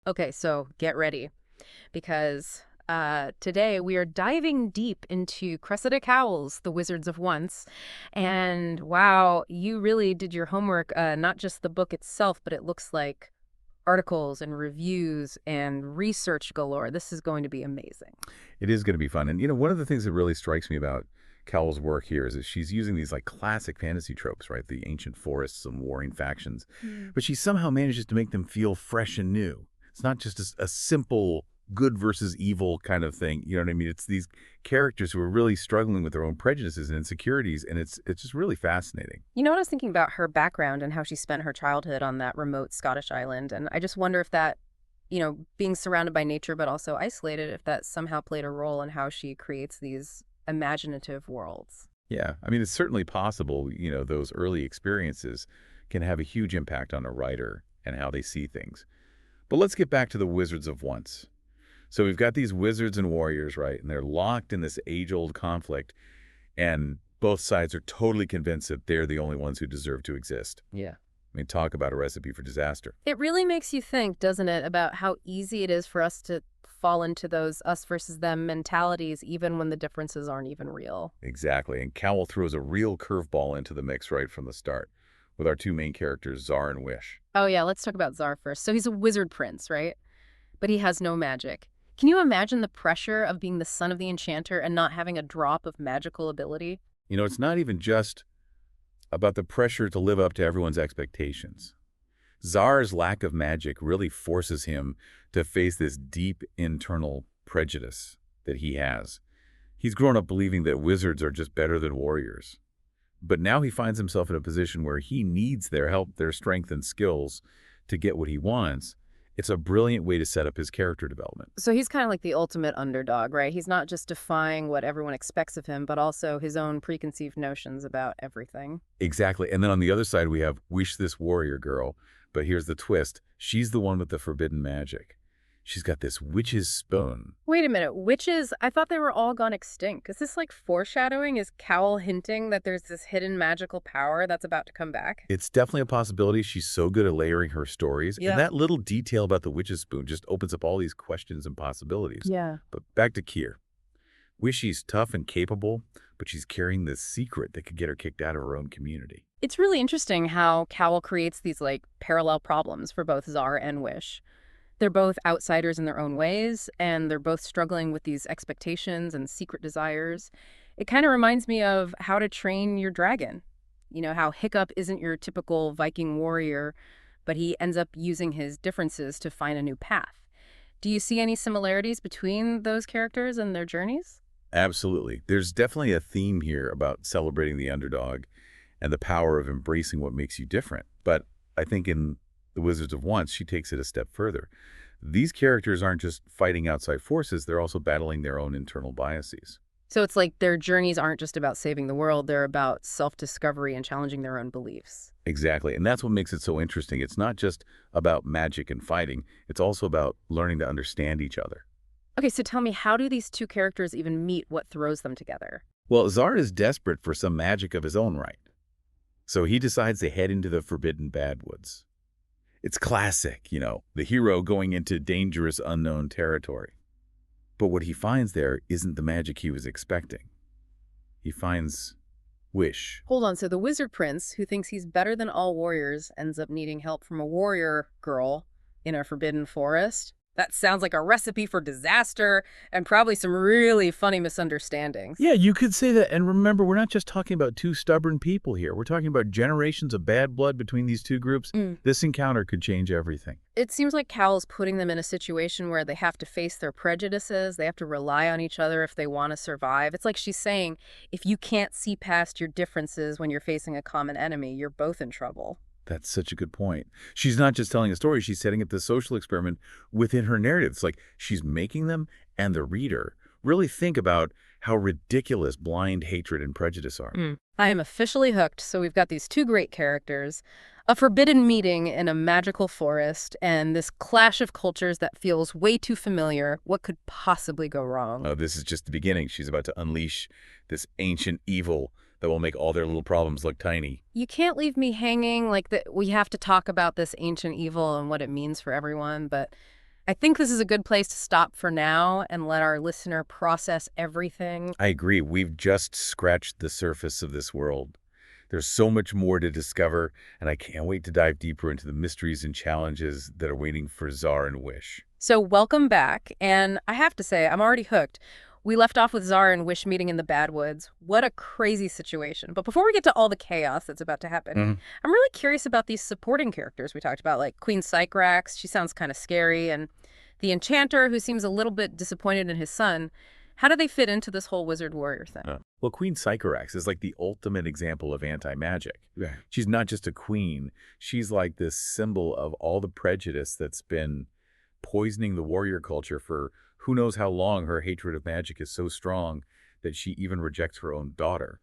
Okay, so get ready because today we are diving deep into Cressida Cowell's The Wizards of Once. And wow, you really did your homework, not just the book itself, but it looks like articles and reviews and research galore. This is going to be amazing. It is going to be fun. And, one of the things that really strikes me about Cowell's work here is that she's using these like classic fantasy tropes, right? The ancient forests and warring factions. Mm. But she somehow manages to make them feel fresh and new. It's not just a simple good versus evil kind of thing. You know what I mean? It's these characters who are really struggling with their own prejudices and insecurities. And it's just really fascinating. You know what, I was thinking about her background and how she spent her childhood on that remote Scottish island. And I just wonder if that, being surrounded by nature but also isolated, if that somehow played a role in how she creates these imaginative worlds. Yeah. I mean, it's certainly possible, those early experiences can have a huge impact on a writer and how they see things. But let's get back to the Wizards of Once. So we've got these wizards and warriors, right? And they're locked in this age-old conflict, and both sides are totally convinced that they're the only ones who deserve to exist. Yeah. I mean, talk about a recipe for disaster. It really makes you think, doesn't it, about how easy it is for us to fall into those us versus them mentalities, even when the differences aren't even real. Exactly. And Cowell throws a real curveball into the mix right from the start with our two main characters, Xar and Wish. Oh, yeah, let's talk about Xar first. So he's a wizard prince, right? But he has no magic. Can you imagine the pressure of being the son of the enchanter and not having a drop of magical ability? It's not even just about the pressure to live up to everyone's expectations. Czar's lack of magic really forces him to face this deep internal prejudice that he has. He's grown up believing that wizards are just better than warriors. But now he finds himself in a position where he needs their help, their strength and skills to get what he wants. It's a brilliant way to set up his character development. So he's kind of like the ultimate underdog, right? He's not just defying what everyone expects of him, but also his own preconceived notions about everything. Exactly. And then on the other side, we have Wish, this warrior girl. But here's the twist. She's the one with the forbidden magic. She's got this witch's spoon. Wait a minute, witches? I thought they were all gone extinct. Is this like foreshadowing? Is Cowell hinting that there's this hidden magical power that's about to come back? It's definitely a possibility. She's so good at layering her stories. Yeah. And that little detail about the witch's spoon just opens up all these questions and possibilities. Yeah. But back to Kier. Wish, she's tough and capable, but she's carrying this secret that could get her kicked out of her own community. It's really interesting how Cowell creates these like parallel problems for both Xar and Wish. They're both outsiders in their own ways, and they're both struggling with these expectations and secret desires. It kind of reminds me of How to Train Your Dragon. You know, how Hiccup isn't your typical Viking warrior, but he ends up using his differences to find a new path. Do you see any similarities between those characters and their journeys? Absolutely. There's definitely a theme here about celebrating the underdog and the power of embracing what makes you different. But I think in The Wizards of Once, she takes it a step further. These characters aren't just fighting outside forces, they're also battling their own internal biases. So it's like their journeys aren't just about saving the world, they're about self-discovery and challenging their own beliefs. Exactly. And that's what makes it so interesting. It's not just about magic and fighting, it's also about learning to understand each other. Okay, so tell me, how do these two characters even meet? What throws them together? Well, Xar is desperate for some magic of his own right. So he decides to head into the Forbidden Badwoods. It's classic, the hero going into dangerous unknown territory. But what he finds there isn't the magic he was expecting. He finds Wish. Hold on, so the wizard prince, who thinks he's better than all warriors, ends up needing help from a warrior girl in a forbidden forest? That sounds like a recipe for disaster and probably some really funny misunderstandings. Yeah, you could say that. And remember, we're not just talking about two stubborn people here. We're talking about generations of bad blood between these two groups. This encounter could change everything. It seems like Cowell's putting them in a situation where they have to face their prejudices. They have to rely on each other if they want to survive. It's like she's saying, if you can't see past your differences when you're facing a common enemy, you're both in trouble. That's such a good point. She's not just telling a story, she's setting up the social experiment within her narrative. It's like she's making them and the reader really think about how ridiculous blind hatred and prejudice are. I am officially hooked. So we've got these two great characters, a forbidden meeting in a magical forest, and this clash of cultures that feels way too familiar. What could possibly go wrong? Oh, this is just the beginning. She's about to unleash this ancient evil that will make all their little problems look tiny. You can't leave me hanging like that. We have to talk about this ancient evil and what it means for everyone, but I think this is a good place to stop for now and let our listener process everything. I agree. We've just scratched the surface of this world. There's so much more to discover, and I can't wait to dive deeper into the mysteries and challenges that are waiting for Xar and Wish. So welcome back, and I have to say, I'm already hooked. We left off with Xar and Wish meeting in the Badwoods. What a crazy situation. But before we get to all the chaos that's about to happen, Mhm. I'm really curious about these supporting characters we talked about, like Queen Sycorax. She sounds kind of scary, and the Enchanter, who seems a little bit disappointed in his son. How do they fit into this whole wizard warrior thing? Well, Queen Sycorax is like the ultimate example of anti-magic. Yeah. She's not just a queen. She's like this symbol of all the prejudice that's been poisoning the warrior culture for who knows how long. Her hatred of magic is so strong that she even rejects her own daughter.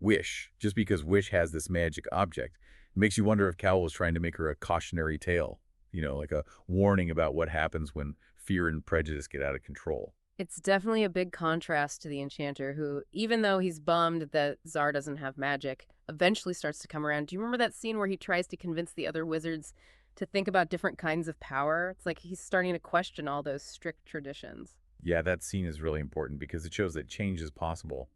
Wish, just because Wish has this magic object, makes you wonder if Cowell was trying to make her a cautionary tale, like a warning about what happens when fear and prejudice get out of control. It's definitely a big contrast to the Enchanter, who, even though he's bummed that Xar doesn't have magic, eventually starts to come around. Do you remember that scene where he tries to convince the other wizards to think about different kinds of power? It's like he's starting to question all those strict traditions. Yeah, that scene is really important because it shows that change is possible.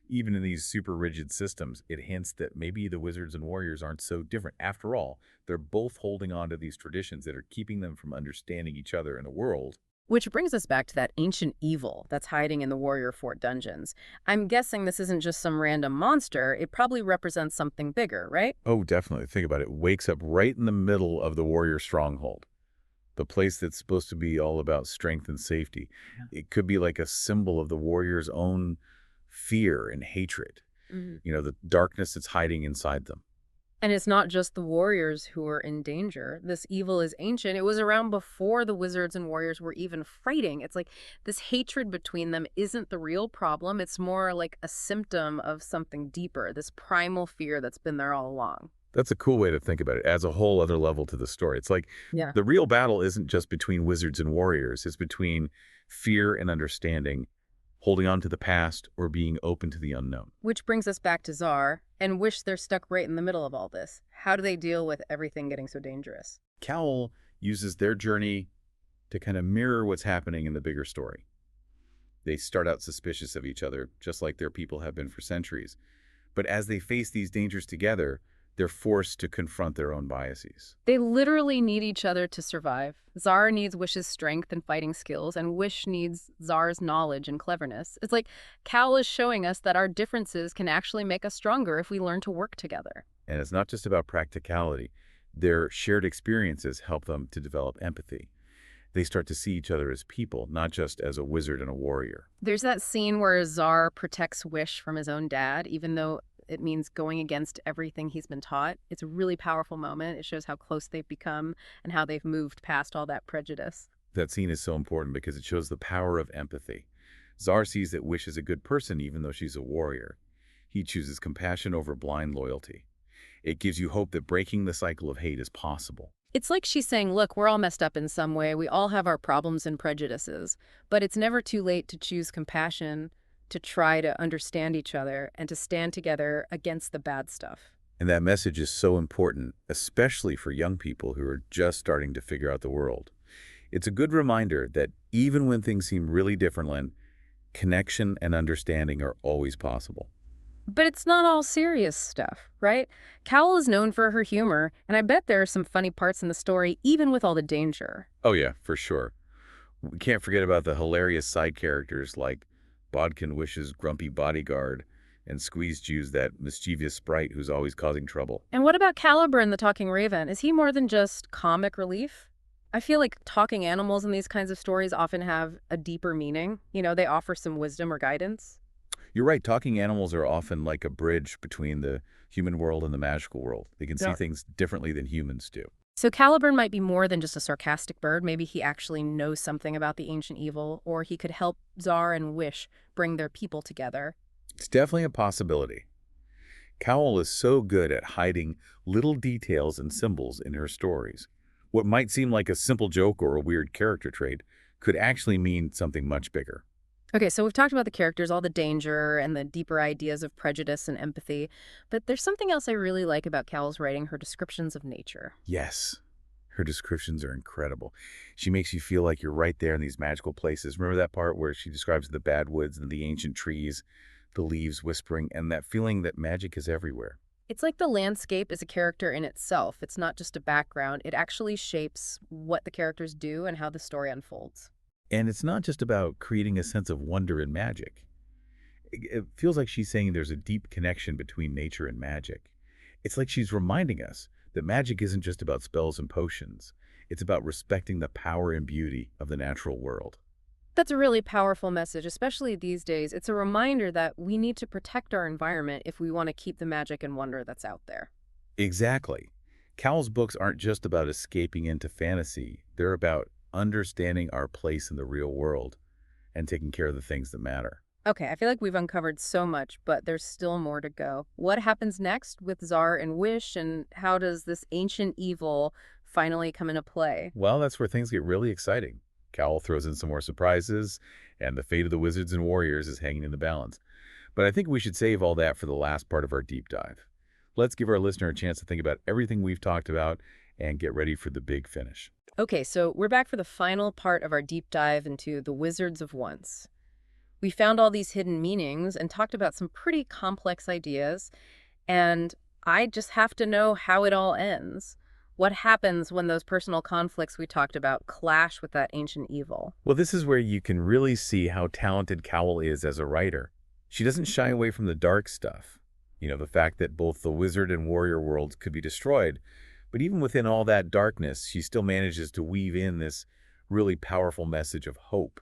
Even in these super rigid systems, it hints that maybe the wizards and warriors aren't so different. After all, they're both holding on to these traditions that are keeping them from understanding each other in a world. Which brings us back to that ancient evil that's hiding in the Warrior Fort dungeons. I'm guessing this isn't just some random monster. It probably represents something bigger, right? Oh, definitely. Think about it. Wakes up right in the middle of the warrior stronghold, the place that's supposed to be all about strength and safety. Yeah. It could be like a symbol of the warrior's own fear and hatred, the darkness that's hiding inside them. And it's not just the warriors who are in danger. This evil is ancient. It was around before the wizards and warriors were even fighting. It's like this hatred between them isn't the real problem. It's more like a symptom of something deeper, this primal fear that's been there all along. That's a cool way to think about it. It adds a whole other level to the story. It's like the real battle isn't just between wizards and warriors. It's between fear and understanding, holding on to the past, or being open to the unknown. Which brings us back to Xar and Wish. They're stuck right in the middle of all this. How do they deal with everything getting so dangerous? Cowell uses their journey to kind of mirror what's happening in the bigger story. They start out suspicious of each other, just like their people have been for centuries. But as they face these dangers together, they're forced to confront their own biases. They literally need each other to survive. Xar needs Wish's strength and fighting skills, and Wish needs Xar's knowledge and cleverness. It's like Cal is showing us that our differences can actually make us stronger if we learn to work together. And it's not just about practicality. Their shared experiences help them to develop empathy. They start to see each other as people, not just as a wizard and a warrior. There's that scene where Xar protects Wish from his own dad, even though it means going against everything he's been taught. It's a really powerful moment. It shows how close they've become and how they've moved past all that prejudice. That scene is so important because it shows the power of empathy. Xar sees that Wish is a good person even though she's a warrior. He chooses compassion over blind loyalty. It gives you hope that breaking the cycle of hate is possible. It's like she's saying, look, we're all messed up in some way. We all have our problems and prejudices, but it's never too late to choose compassion, to try to understand each other, and to stand together against the bad stuff. And that message is so important, especially for young people who are just starting to figure out the world. It's a good reminder that even when things seem really different, Len, connection and understanding are always possible. But it's not all serious stuff, right? Cowell is known for her humor, and I bet there are some funny parts in the story, even with all the danger. Oh yeah, for sure. We can't forget about the hilarious side characters like Bodkin Wish's grumpy bodyguard, and Squeeze Jew's that mischievous sprite who's always causing trouble. And what about Caliburn, the talking raven? Is he more than just comic relief? I feel like talking animals in these kinds of stories often have a deeper meaning. They offer some wisdom or guidance. You're right, talking animals are often like a bridge between the human world and the magical world. They can see things differently than humans do. So Caliburn might be more than just a sarcastic bird. Maybe he actually knows something about the ancient evil, or he could help Xar and Wish bring their people together. It's definitely a possibility. Cowell is so good at hiding little details and symbols in her stories. What might seem like a simple joke or a weird character trait could actually mean something much bigger. Okay, so we've talked about the characters, all the danger, and the deeper ideas of prejudice and empathy. But there's something else I really like about Cowell's writing, her descriptions of nature. Yes. Her descriptions are incredible. She makes you feel like you're right there in these magical places. Remember that part where she describes the bad woods and the ancient trees, the leaves whispering, and that feeling that magic is everywhere? It's like the landscape is a character in itself. It's not just a background. It actually shapes what the characters do and how the story unfolds. And it's not just about creating a sense of wonder and magic. It feels like she's saying there's a deep connection between nature and magic. It's like she's reminding us that magic isn't just about spells and potions. It's about respecting the power and beauty of the natural world. That's a really powerful message, especially these days. It's a reminder that we need to protect our environment if we want to keep the magic and wonder that's out there. Exactly. Cowell's books aren't just about escaping into fantasy. They're about understanding our place in the real world and taking care of the things that matter. Okay, I feel like we've uncovered so much, but there's still more to go. What happens next with Xar and Wish, and how does this ancient evil finally come into play? Well, that's where things get really exciting. Cowell throws in some more surprises, and the fate of the wizards and warriors is hanging in the balance. But I think we should save all that for the last part of our deep dive. Let's give our listener a chance to think about everything we've talked about and get ready for the big finish. Okay, so we're back for the final part of our deep dive into the Wizards of Once. We found all these hidden meanings and talked about some pretty complex ideas, and I just have to know how it all ends. What happens when those personal conflicts we talked about clash with that ancient evil? Well, this is where you can really see how talented Cowell is as a writer. She doesn't shy away from the dark stuff. The fact that both the wizard and warrior worlds could be destroyed. But even within all that darkness, she still manages to weave in this really powerful message of hope.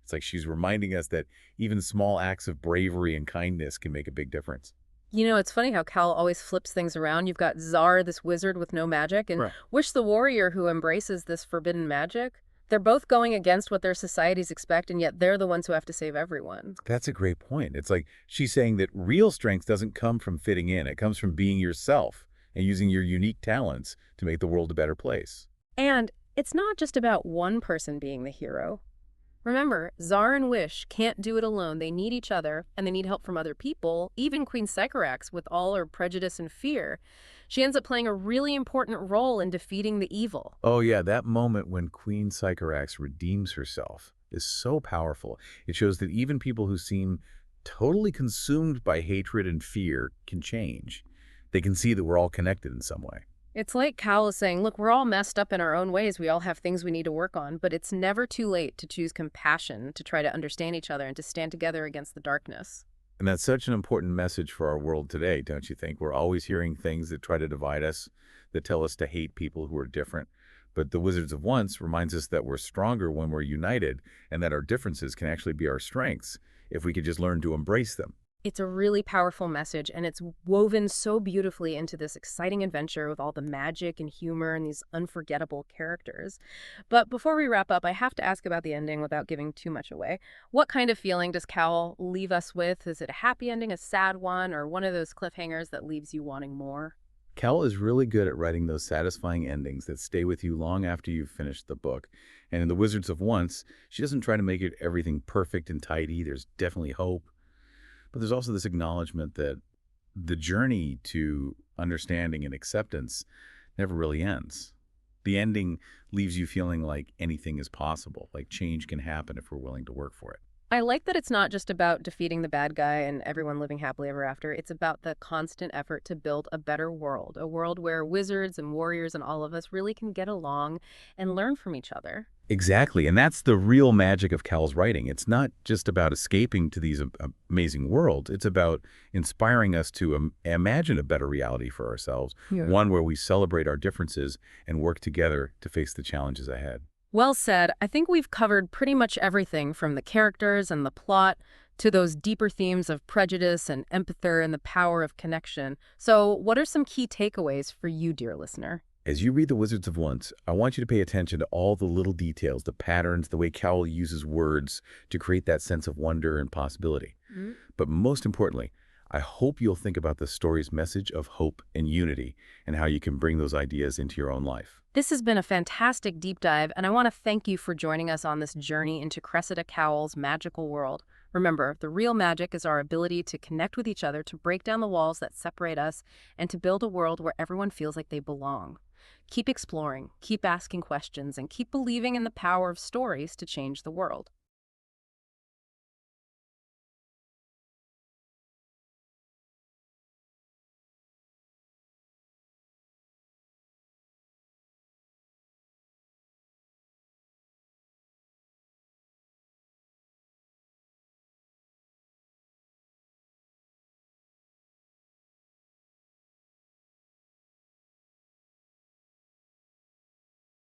It's like she's reminding us that even small acts of bravery and kindness can make a big difference. It's funny how Cal always flips things around. You've got Czar, this wizard with no magic, and Right. Wish the warrior who embraces this forbidden magic. They're both going against what their societies expect, and yet they're the ones who have to save everyone. That's a great point. It's like she's saying that real strength doesn't come from fitting in. It comes from being yourself and using your unique talents to make the world a better place. And it's not just about one person being the hero. Remember, Czar and Wish can't do it alone. They need each other, and they need help from other people, even Queen Sycorax, with all her prejudice and fear. She ends up playing a really important role in defeating the evil. Oh yeah, that moment when Queen Sycorax redeems herself is so powerful. It shows that even people who seem totally consumed by hatred and fear can change. They can see that we're all connected in some way. It's like Cal is saying, look, we're all messed up in our own ways. We all have things we need to work on, but it's never too late to choose compassion, to try to understand each other, and to stand together against the darkness. And that's such an important message for our world today, don't you think? We're always hearing things that try to divide us, that tell us to hate people who are different. But the Wizards of Once reminds us that we're stronger when we're united, and that our differences can actually be our strengths if we could just learn to embrace them. It's a really powerful message, and it's woven so beautifully into this exciting adventure with all the magic and humor and these unforgettable characters. But before we wrap up, I have to ask about the ending without giving too much away. What kind of feeling does Cowell leave us with? Is it a happy ending, a sad one, or one of those cliffhangers that leaves you wanting more? Cowell is really good at writing those satisfying endings that stay with you long after you've finished the book. And in The Wizards of Once, she doesn't try to make it everything perfect and tidy. There's definitely hope. But there's also this acknowledgement that the journey to understanding and acceptance never really ends. The ending leaves you feeling like anything is possible, like change can happen if we're willing to work for it. I like that it's not just about defeating the bad guy and everyone living happily ever after. It's about the constant effort to build a better world, a world where wizards and warriors and all of us really can get along and learn from each other. Exactly, and that's the real magic of Cowell's writing. It's not just about escaping to these amazing worlds. It's about inspiring us to imagine a better reality for ourselves, Yeah. one where we celebrate our differences and work together to face the challenges ahead. Well said. I think we've covered pretty much everything from the characters and the plot to those deeper themes of prejudice and empathy and the power of connection. So what are some key takeaways for you, dear listener? As you read The Wizards of Once, I want you to pay attention to all the little details, the patterns, the way Cowell uses words to create that sense of wonder and possibility. But most importantly, I hope you'll think about the story's message of hope and unity and how you can bring those ideas into your own life. This has been a fantastic deep dive, and I want to thank you for joining us on this journey into Cressida Cowell's magical world. Remember, the real magic is our ability to connect with each other, to break down the walls that separate us, and to build a world where everyone feels like they belong. Keep exploring, keep asking questions, and keep believing in the power of stories to change the world.